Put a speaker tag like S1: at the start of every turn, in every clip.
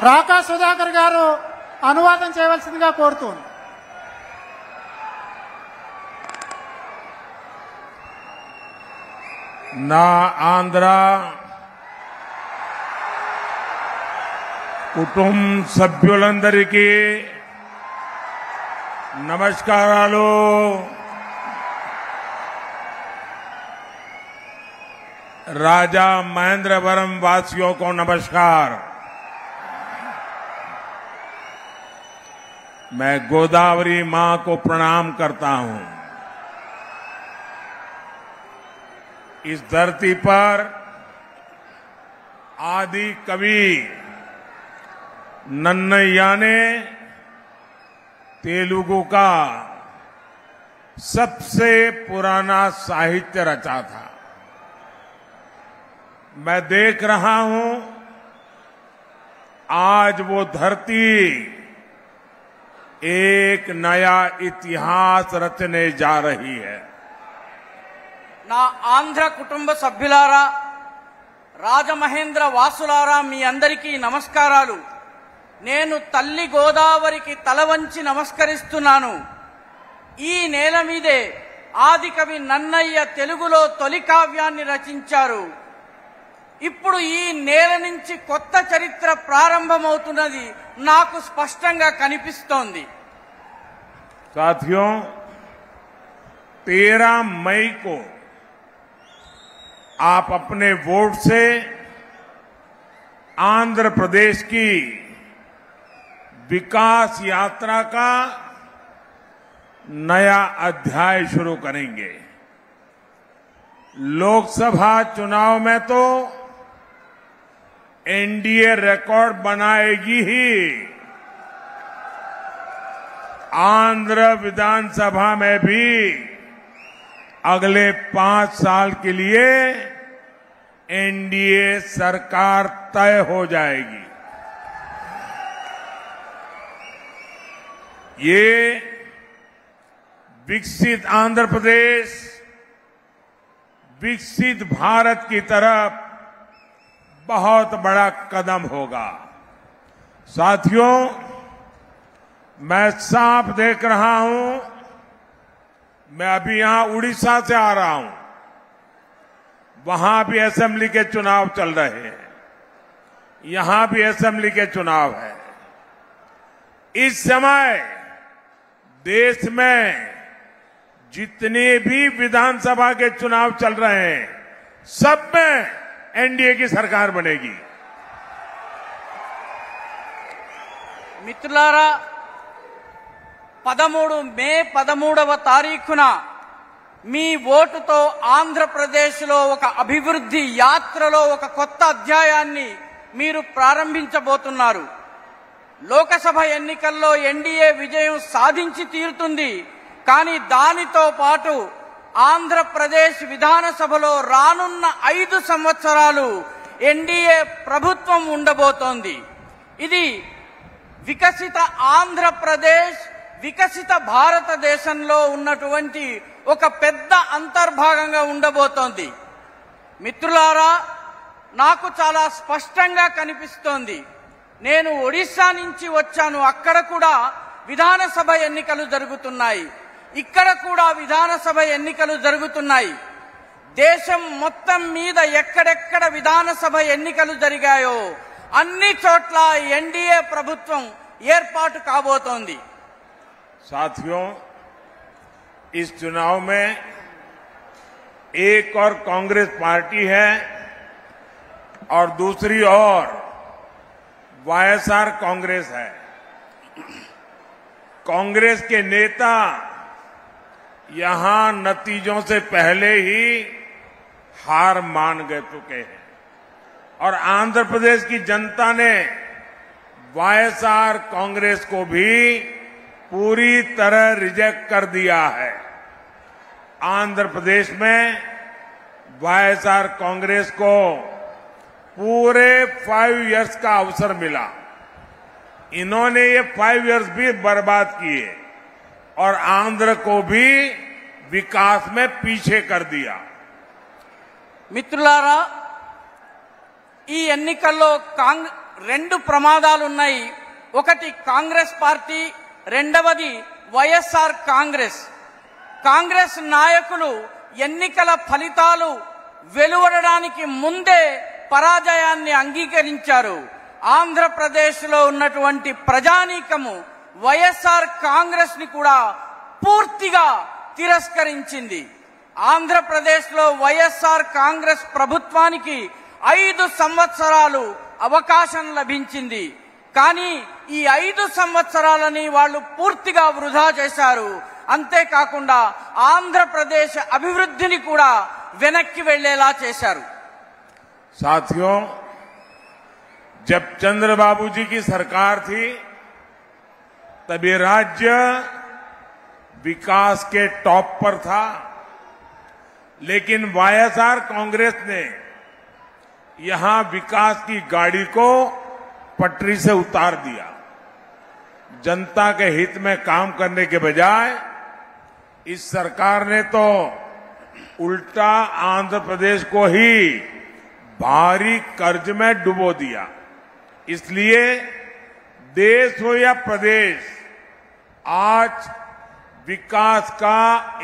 S1: రాకా సుధాకర్ గారు అనువాదం చేయవలసిందిగా కోరుతున్నాను.
S2: నా ఆంధ్ర కుటుంబ సభ్యులందరికీ నమస్కారాలు. राजा महेंद्रवरम वासियों को नमस्कार. मैं गोदावरी मां को प्रणाम करता हूं. इस धरती पर आदि कवि नन्नय्या ने तेलुगु का सबसे पुराना साहित्य रचा था. मैं देख रहा हूं आज वो धरती एक नया इतिहास रचने जा रही है.
S3: నా ఆంధ్ర కుటుంబ సభ్యులారా, రాజమహేంద్ర వాసులారా, మీ అందరికీ నమస్కారాలు. నేను తల్లి గోదావరికి తల వంచి నమస్కరిస్తున్నాను. ఈ నేల మీదే ఆదికవి నన్నయ్య తెలుగులో తొలి కావ్యాన్ని రచించారు. ఇప్పుడు ఈ నేల నుంచి కొత్త చరిత్ర ప్రారంభమవుతున్నది నాకు స్పష్టంగా కనిపిస్తోంది.
S2: साथियों, 13 मई को आप अपने वोट से आंध्र प्रदेश की विकास यात्रा का नया अध्याय शुरू करेंगे. लोकसभा चुनाव में तो एनडीए रिकॉर्ड बनाएगी ही, आंध्र विधानसभा में भी अगले 5 साल के लिए एनडीए सरकार तय हो जाएगी. ये विकसित आंध्र प्रदेश, विकसित भारत की तरफ बहुत बड़ा कदम होगा. साथियों, मैं साफ देख रहा हूं, मैं अभी यहां उड़ीसा से आ रहा हूं. वहां भी असेंबली के चुनाव चल रहे हैं, यहां भी असेंबली के चुनाव है. इस समय देश में जितने भी विधानसभा के चुनाव चल रहे हैं, सब में एनडीए की सरकार बनेगी.
S3: మిత్రులారా, 13 మే 13వ తారీఖున మీ ఓటుతో ఆంధ్రప్రదేశ్లో ఒక అభివృద్ధి యాత్రలో ఒక కొత్త అధ్యాయాన్ని మీరు ప్రారంభించబోతున్నారు. లోకసభ ఎన్నికల్లో ఎన్డీఏ విజయం సాధించి తీరుతుంది. కానీ దానితో పాటు ఆంధ్రప్రదేశ్ విధానసభలో రానున్న 5 సంవత్సరాలు ఎన్డీఏ ప్రభుత్వం ఉండబోతోంది. ఇది వికసిత ఆంధ్రప్రదేశ్, వికసిత భారతదేశంలో ఉన్నటువంటి ఒక పెద్ద అంతర్భాగంగా ఉండబోతోంది. మిత్రులారా, నాకు చాలా స్పష్టంగా కనిపిస్తోంది. నేను ఒడిశా నుంచి వచ్చాను. అక్కడ కూడా విధానసభ ఎన్నికలు జరుగుతున్నాయి. ఇక్కడ కూడా విధానసభ ఎన్నికలు జరుగుతున్నాయి. దేశం మొత్తం మీద ఎక్కడెక్కడ విధానసభ ఎన్నికలు జరిగాయో అన్ని చోట్ల ఎన్డీఏ ప్రభుత్వం ఏర్పాటు కాబోతోంది.
S2: साथियों, इस चुनाव में एक और कांग्रेस पार्टी है और दूसरी ओर वाईएसआर कांग्रेस है. कांग्रेस के नेता यहां नतीजों से पहले ही हार मान गए चुके हैं और आंध्र प्रदेश की जनता ने वाईएसआर कांग्रेस को भी पूरी तरह रिजेक्ट कर दिया है. आंध्र प्रदेश में वाईएसआर कांग्रेस को पूरे 5 इयर्स का अवसर मिला. इन्होंने ये 5 इयर्स भी बर्बाद किए और आंध्र को भी विकास में पीछे कर दिया.
S3: మిత్రులారా, ఈ ఎన్నికల్లో రెండు ప్రమాదాలు ఉన్నాయి. ఒకటి కాంగ్రెస్ పార్టీ, రెండవది వైఎస్ఆర్ కాంగ్రెస్. కాంగ్రెస్ నాయకులు ఎన్నికల ఫలితాలు వెలువడడానికి ముందే పరాజయాన్ని అంగీకరించారు. ఆంధ్రప్రదేశ్లో ఉన్నటువంటి ప్రజానీకము వైఎస్ఆర్ కాంగ్రెస్ ని కూడా పూర్తిగా తిరస్కరించింది. ఆంధ్రప్రదేశ్లో వైఎస్ఆర్ కాంగ్రెస్ ప్రభుత్వానికి 5 సంవత్సరాలు అవకాశం లభించింది. కానీ ఈ 5 సంవత్సరాలని వాళ్ళు పూర్తిగా వృధా చేశారు. అంతేకాకుండా ఆంధ్రప్రదేశ్ అభివృద్ధిని కూడా వెనక్కి వెళ్లేలా చేశారు.
S2: साथियों, जब चंद्रबाबू जी की सरकार थी तब ये राज्य विकास के टॉप पर था, लेकिन वाईएसआर कांग्रेस ने यहां विकास की गाड़ी को पटरी से उतार दिया। जनता के हित में काम करने के बजाय इस सरकार ने तो उल्टा आंध्र प्रदेश को ही भारी कर्ज में डुबो दिया। इसलिए देश हो या प्रदेश, आज विकास का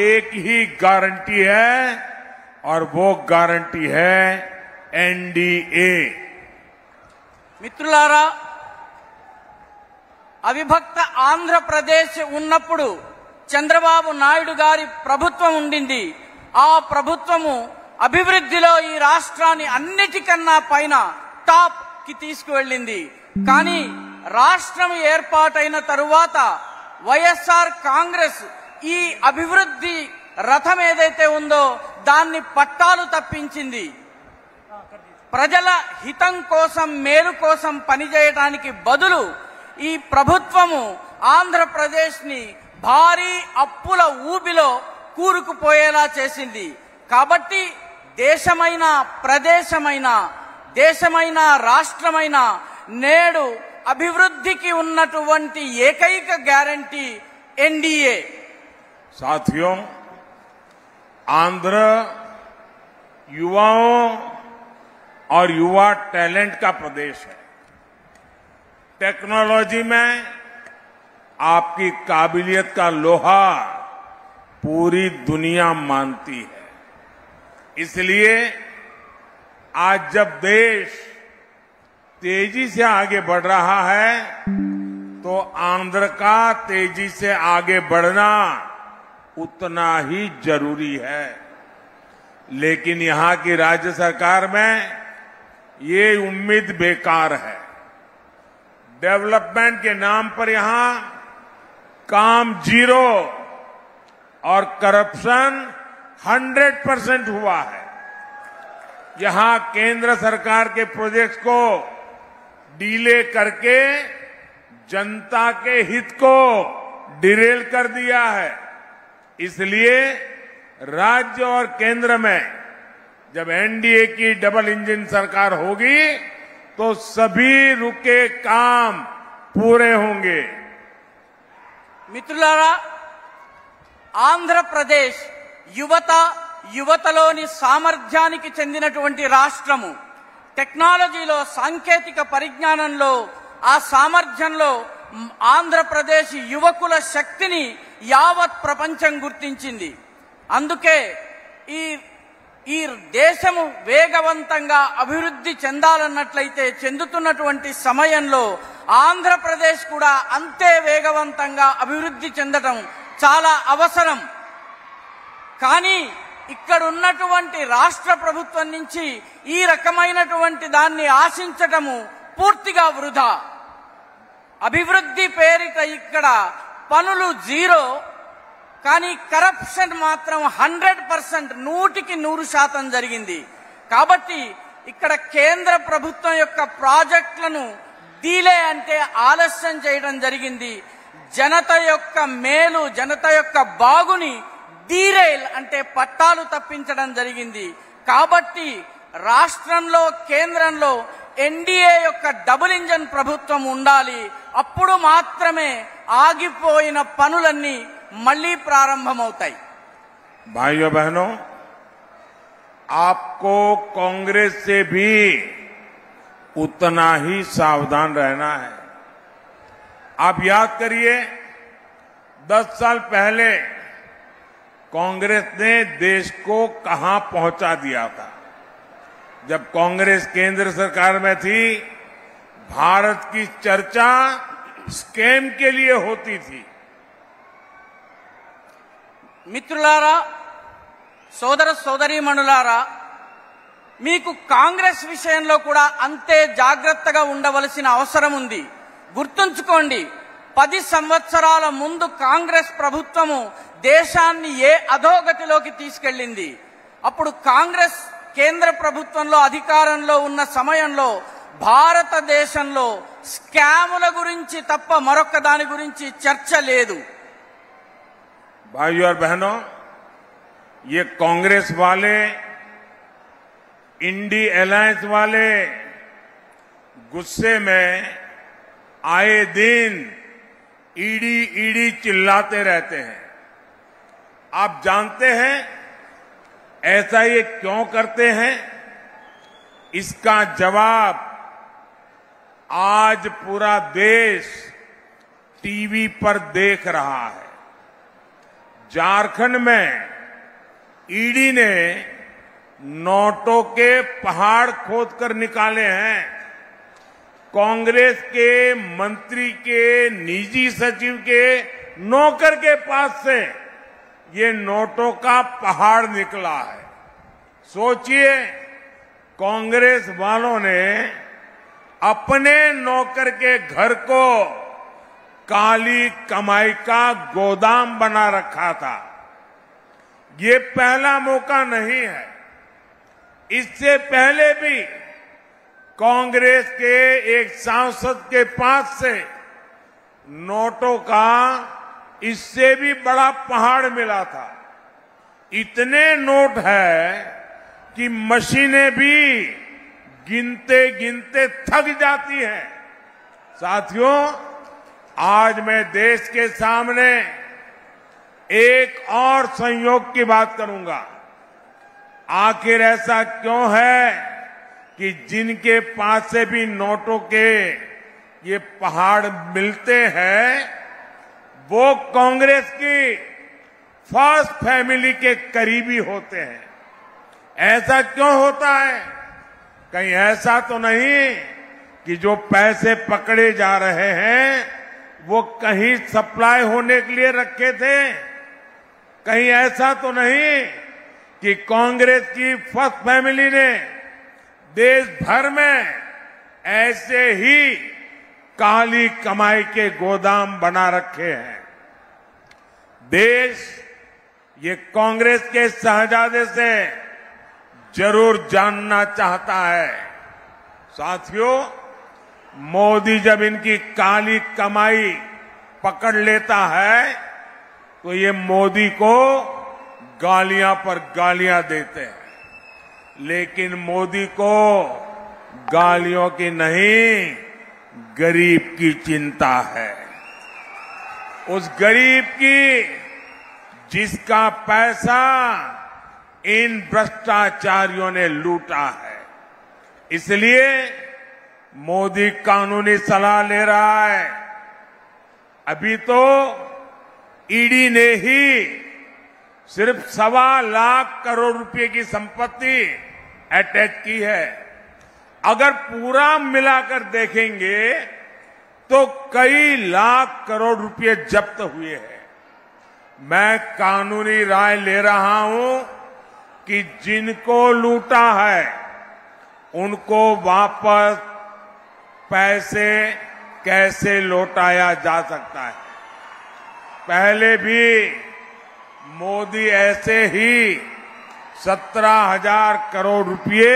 S2: एक ही गारंटी है और वो गारंटी है एनडीए।
S3: మిత్రులారా, అవిభక్త ఆంధ్రప్రదేశ్ ఉన్నప్పుడు చంద్రబాబు నాయుడు గారి ప్రభుత్వం ఉండింది. ఆ ప్రభుత్వము అభివృద్ధిలో ఈ రాష్ట్రాన్ని అన్నిటికన్నా పైన టాప్ కి తీసుకువెళ్ళింది. కానీ రాష్ట్రం ఏర్పాటైన తరువాత వైఎస్ఆర్ కాంగ్రెస్ ఈ అభివృద్ధి రథం ఏదైతే ఉందో దాన్ని పట్టాలు తప్పించింది. ప్రజల హితం కోసం, మేలు కోసం పనిచేయడానికి బదులు ఈ ప్రభుత్వము ఆంధ్రప్రదేశ్ ని భారీ అప్పుల ఊబిలో కూరుకుపోయేలా చేసింది. కాబట్టి దేశమైన, ప్రదేశమైన, దేశమైన, రాష్ట్రమైన నేడు అభివృద్ధికి ఉన్నటువంటి ఏకైక గ్యారంటీ ఎన్డీఏ.
S2: साथियों, आंध्र युवाओं और युवा टैलेंट का प्रदेश है। टेक्नोलॉजी में आपकी काबिलियत का लोहा पूरी दुनिया मानती है। इसलिए आज जब देश तेजी से आगे बढ़ रहा है तो आंध्र का तेजी से आगे बढ़ना उतना ही जरूरी है। लेकिन यहां की राज्य सरकार में ये उम्मीद बेकार है। डेवलपमेंट के नाम पर यहां काम 0 और करप्शन 100% हुआ है। यहां केंद्र सरकार के प्रोजेक्ट्स को डीले करके जनता के हित को डिरेल कर दिया है। इसलिए राज्य और केंद्र में जब एनडीए की डबल इंजन सरकार होगी तो सभी रुके काम पूरे होंगे।
S3: మిత్రులారా, ఆంధ్రప్రదేశ్ యువతలోని సామర్థ్యానికి చెందినటువంటి రాష్ట్రము. టెక్నాలజీలో, సాంకేతిక పరిజ్ఞానంలో, ఆ సామర్థ్యంలో ఆంధ్రప్రదేశ్ యువకుల శక్తిని యావత్ ప్రపంచం గుర్తించింది. అందుకే ఈ దేశము వేగవంతంగా అభివృద్ధి చెందాలన్నట్లయితే చెందుతున్నటువంటి సమయంలో ఆంధ్రప్రదేశ్ కూడా అంతే వేగవంతంగా అభివృద్ధి చెందడం చాలా అవసరం. కానీ ఇక్కడ ఉన్నటువంటి రాష్ట్ర ప్రభుత్వం నుంచి ఈ రకమైనటువంటి దాన్ని ఆశించటము పూర్తిగా వృధా. అభివృద్ధి పేరిట ఇక్కడ పనులు 0, కానీ కరప్షన్ మాత్రం 100%, 100% జరిగింది. కాబట్టి ఇక్కడ కేంద్ర ప్రభుత్వం యొక్క ప్రాజెక్టులను డీలే అంటే ఆలస్యం చేయడం జరిగింది. జనత యొక్క మేలు, జనత యొక్క బాగుని డీరైల్ అంటే పట్టాలు తప్పించడం జరిగింది. కాబట్టి రాష్ట్రంలో, కేంద్రంలో ఎన్డీఏ యొక్క డబుల్ ఇంజన్ ప్రభుత్వం ఉండాలి. అప్పుడు మాత్రమే ఆగిపోయిన పనులన్నీ మళ్లీ ప్రారంభమవుతాయి.
S2: भाइयों बहनों, आपको कांग्रेस से भी उतना ही सावधान रहना है। आप याद करिए, 10 साल पहले कांग्रेस ने देश को कहां पहुंचा दिया था। जब कांग्रेस केंद्र सरकार में थी, भारत की चर्चा स्कैम के लिए होती थी।
S3: మిత్రులారా, సోదర సోదరీమణులారా, మీకు కాంగ్రెస్ విషయంలో కూడా అంతే జాగ్రత్తగా ఉండవలసిన అవసరం ఉంది. గుర్తుంచుకోండి, 10 సంవత్సరాల ముందు కాంగ్రెస్ ప్రభుత్వము దేశాన్ని ఏ అధోగతిలోకి తీసుకెళ్లింది. అప్పుడు కాంగ్రెస్ కేంద్ర ప్రభుత్వంలో అధికారంలో ఉన్న సమయంలో భారతదేశంలో స్కాముల గురించి తప్ప మరొక దాని గురించి చర్చ లేదు.
S2: भाइयों और बहनों, ये कांग्रेस वाले, इंडी अलायंस वाले गुस्से में आए दिन ईडी ईडी चिल्लाते रहते हैं। आप जानते हैं ऐसा ये क्यों करते हैं? इसका जवाब आज पूरा देश टीवी पर देख रहा है। झारखंड में ईडी ने नोटों के पहाड़ खोदकर निकाले हैं। कांग्रेस के मंत्री के निजी सचिव के नौकर के पास से ये नोटों का पहाड़ निकला है। सोचिए, कांग्रेस वालों ने अपने नौकर के घर को काली कमाई का गोदाम बना रखा था। ये पहला मौका नहीं है। इससे पहले भी कांग्रेस के एक सांसद के पास से नोटों का इससे भी बड़ा पहाड़ मिला था। इतने नोट है कि मशीनें भी गिनते गिनते थक जाती हैं। साथियों, आज मैं देश के सामने एक और संयोग की बात करूंगा। आखिर ऐसा क्यों है कि जिनके पास से भी नोटों के ये पहाड़ मिलते हैं, वो कांग्रेस की फर्स्ट फैमिली के करीबी होते हैं? ऐसा क्यों होता है? कहीं ऐसा तो नहीं कि जो पैसे पकड़े जा रहे हैं वो कहीं सप्लाई होने के लिए रखे थे? कहीं ऐसा तो नहीं कि कांग्रेस की फर्स्ट फैमिली ने देश भर में ऐसे ही काली कमाई के गोदाम बना रखे हैं? देश ये कांग्रेस के शहजादे से जरूर जानना चाहता है। साथियों, मोदी जब इनकी काली कमाई पकड़ लेता है तो ये मोदी को गालियां पर गालियां देते हैं। लेकिन मोदी को गालियों की नहीं, गरीब की चिंता है। उस गरीब की जिसका पैसा इन भ्रष्टाचारियों ने लूटा है। इसलिए मोदी कानूनी सलाह ले रहा है। अभी तो ईडी ने ही सिर्फ 1.25 लाख करोड़ रुपए की संपत्ति अटैच की है। अगर पूरा मिलाकर देखेंगे तो कई लाख करोड़ रुपए जब्त हुए हैं। मैं कानूनी राय ले रहा हूं कि जिनको लूटा है उनको वापस पैसे कैसे लौटाया जा सकता है। पहले भी मोदी ऐसे ही 17,000 करोड़ रुपए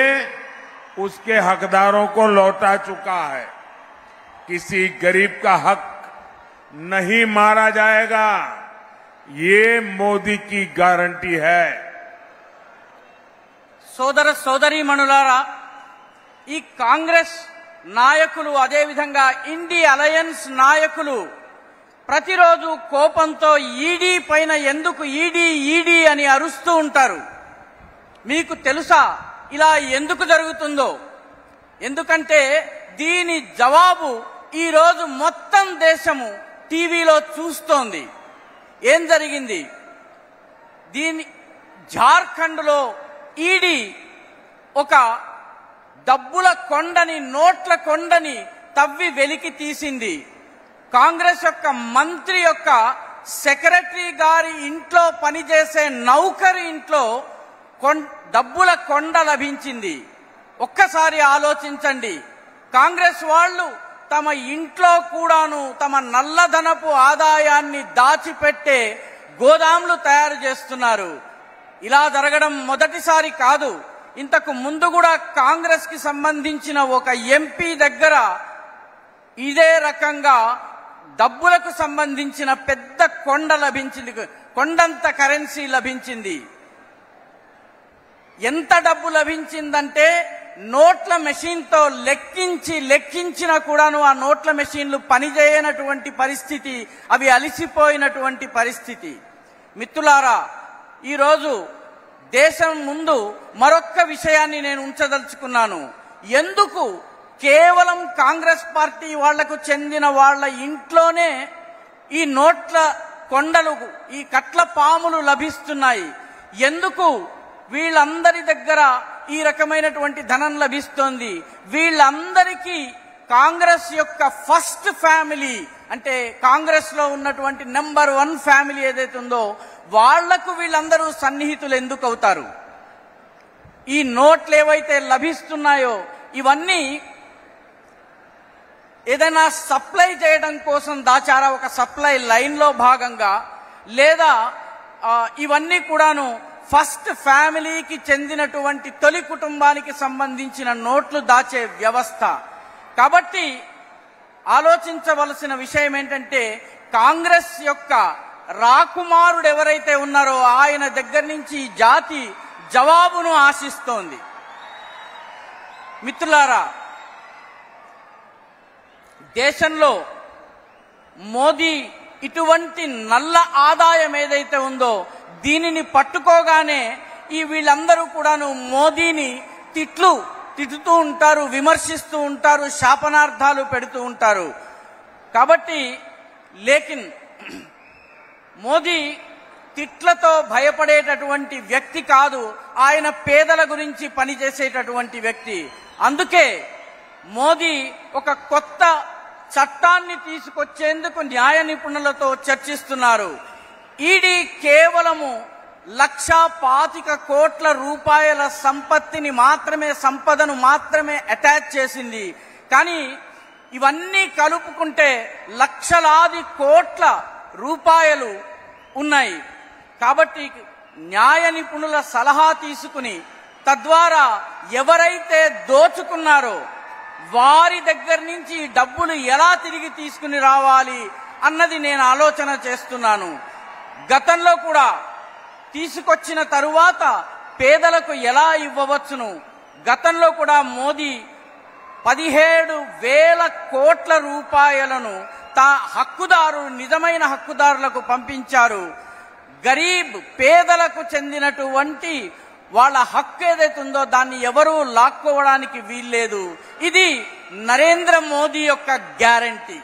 S2: उसके हकदारों को लौटा चुका है। किसी गरीब का हक नहीं मारा जाएगा, ये मोदी की गारंटी है।
S3: సోదర సోదరీమణులారా, ఈ కాంగ్రెస్ నాయకులు, అదేవిధంగా ఇండి అలయన్స్ నాయకులు ప్రతిరోజు కోపంతో ఈడీ పైన ఎందుకు ఈడీ ఈడీ అని అరుస్తూ ఉంటారు. మీకు తెలుసా ఇలా ఎందుకు జరుగుతుందో? ఎందుకంటే దీని జవాబు ఈరోజు మొత్తం దేశము టీవీలో చూస్తోంది. ఏం జరిగింది? జార్ఖండ్లో ఈడీ ఒక డబ్బుల కొండని, నోట్ల కొండని తవ్వి వెలికి తీసింది. కాంగ్రెస్ యొక్క మంత్రి యొక్క సెక్రటరీ గారి ఇంట్లో పనిచేసే నౌకరి ఇంట్లో డబ్బుల కొండ లభించింది. ఒక్కసారి ఆలోచించండి. కాంగ్రెస్ వాళ్ళు తమ ఇంట్లో కూడాను తమ నల్లధనపు ఆదాయాన్ని దాచిపెట్టే గోదాములు తయారు చేస్తున్నారు. ఇలా జరగడం మొదటిసారి కాదు. ఇంతకు ముందు కూడా కాంగ్రెస్ కి సంబంధించిన ఒక ఎంపీ దగ్గర ఇదే రకంగా డబ్బులకు సంబంధించిన పెద్ద కొండ లభించింది. కొండంత కరెన్సీ లభించింది. ఎంత డబ్బు లభించిందంటే నోట్ల మెషిన్తో లెక్కించినా కూడాను ఆ నోట్ల మెషిన్లు పనిచేయనటువంటి పరిస్థితి, అవి అలిసిపోయినటువంటి పరిస్థితి. మిత్రులారా, ఈరోజు దేశం ముందు మరొక్క విషయాన్ని నేను ఉంచదలుచుకున్నాను. ఎందుకు కేవలం కాంగ్రెస్ పార్టీ వాళ్లకు చెందిన వాళ్ళ ఇంట్లోనే ఈ నోట్ల కొండలు, ఈ కట్ల పాములు లభిస్తున్నాయి? ఎందుకు వీళ్ళందరి దగ్గర ఈ రకమైనటువంటి ధనం లభిస్తోంది? వీళ్ళందరికీ కాంగ్రెస్ యొక్క ఫస్ట్ ఫ్యామిలీ, అంటే కాంగ్రెస్ లో ఉన్నటువంటి నెంబర్ 1 ఫ్యామిలీ ఏదైతే ఉందో వాళ్లకు వీళ్ళందరూ సన్నిహితులు ఎందుకు అవుతారు? ఈ నోట్లు ఏవైతే లభిస్తున్నాయో ఇవన్నీ ఏదైనా సప్లై చేయడం కోసం దాచారా? ఒక సప్లై లైన్ లో భాగంగా, లేదా ఇవన్నీ కూడాను ఫస్ట్ ఫ్యామిలీకి చెందినటువంటి తొలి కుటుంబానికి సంబంధించిన నోట్లు దాచే వ్యవస్థ. కాబట్టి ఆలోచించవలసిన విషయం ఏంటంటే, కాంగ్రెస్ యొక్క రాకుమారుడు ఎవరైతే ఉన్నారో ఆయన దగ్గర నుంచి జాతి జవాబును ఆశిస్తోంది. మిత్రులారా, దేశంలో మోదీ ఇటువంటి నల్ల ఆదాయం ఏదైతే ఉందో దీనిని పట్టుకోగానే వీళ్ళందరూ కూడాను మోదీని తిట్టుతూ ఉంటారు, విమర్శిస్తూ ఉంటారు, శాపనార్థాలు పెడుతూ ఉంటారు. కాబట్టి లేకిన్ మోదీ తిట్లతో భయపడేటటువంటి వ్యక్తి కాదు. ఆయన పేదల గురించి పనిచేసేటటువంటి వ్యక్తి. అందుకే మోదీ ఒక కొత్త చట్టాన్ని తీసుకొచ్చేందుకు న్యాయ నిపుణులతో చర్చిస్తున్నారు. ఈడీ కేవలము 1,25 కోట్ల రూపాయల సంపదను మాత్రమే అటాచ్ చేసింది. కానీ ఇవన్నీ కలుపుకుంటే లక్షలాది కోట్ల రూపాయలు ఉన్నాయి. కాబట్టి న్యాయ నిపుణుల సలహా తీసుకుని తద్వారా ఎవరైతే దోచుకున్నారో వారి దగ్గర నుంచి డబ్బులు ఎలా తిరిగి తీసుకుని రావాలి అన్నది నేను ఆలోచన చేస్తున్నాను. గతంలో కూడా తీసుకొచ్చిన తరువాత పేదలకు ఎలా ఇవ్వవచ్చును? గతంలో కూడా మోదీ 17,000 కోట్ల రూపాయలను నిజమైన హక్కుదారులకు పంపించారు. గరీబ్ పేదలకు చెందినటువంటి వాళ్ళ హక్కు ఏదైతే ఉందో దాన్ని ఎవరూ లాక్కోవడానికి వీల్లేదు. ఇది నరేంద్ర మోదీ యొక్క గ్యారంటీ.